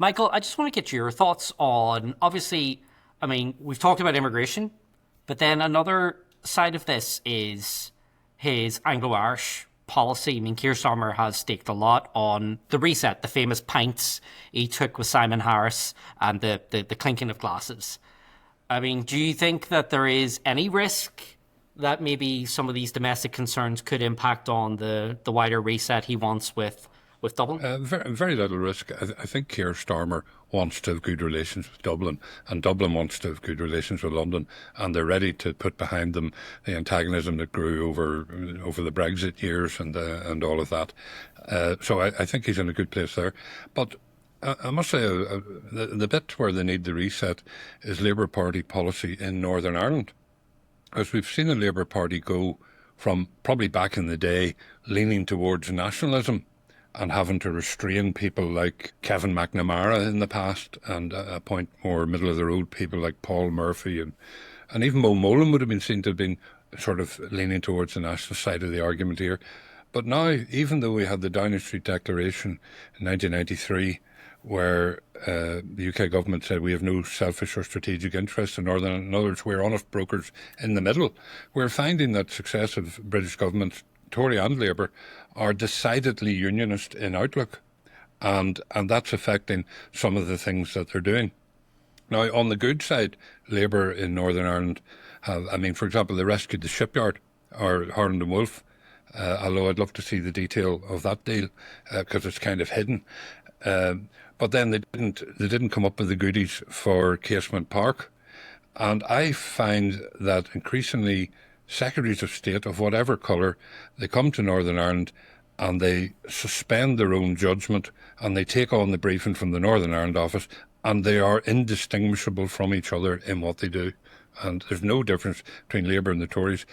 Michael, I just want to get your thoughts on, obviously, I mean, we've talked about immigration, but then another side of this is his Anglo-Irish policy. I mean, Keir Starmer has staked a lot on the reset, the famous pints he took with Simon Harris and the clinking of glasses. I mean, do you think that there is any risk that maybe some of these domestic concerns could impact on the wider reset he wants with Dublin? Very little risk. I think Keir Starmer wants to have good relations with Dublin, and Dublin wants to have good relations with London, and they're ready to put behind them the antagonism that grew over the Brexit years and all of that. So I think he's in a good place there. But I must say, the bit where they need the reset is Labour Party policy in Northern Ireland, as we've seen the Labour Party go from probably back in the day leaning towards nationalism and having to restrain people like Kevin McNamara in the past and appoint more middle-of-the-road people like Paul Murphy and even Mo Molan would have been seen to have been sort of leaning towards the national side of the argument here. But now, even though we had the Downing Street Declaration in 1993, where the UK government said we have no selfish or strategic interest in Northern Ireland, in other words, we're honest brokers in the middle, we're finding that successive British governments, Tory and Labour, are decidedly unionist in outlook, and that's affecting some of the things that they're doing. Now, on the good side, Labour in Northern Ireland have, I mean, for example, they rescued the shipyard, or Harland and Wolff, although I'd love to see the detail of that deal because it's kind of hidden. But then they didn't come up with the goodies for Casement Park, and I find that increasingly secretaries of state of whatever colour, they come to Northern Ireland and they suspend their own judgment and they take on the briefing from the Northern Ireland office, and they are indistinguishable from each other in what they do. And there's no difference between Labour and the Tories.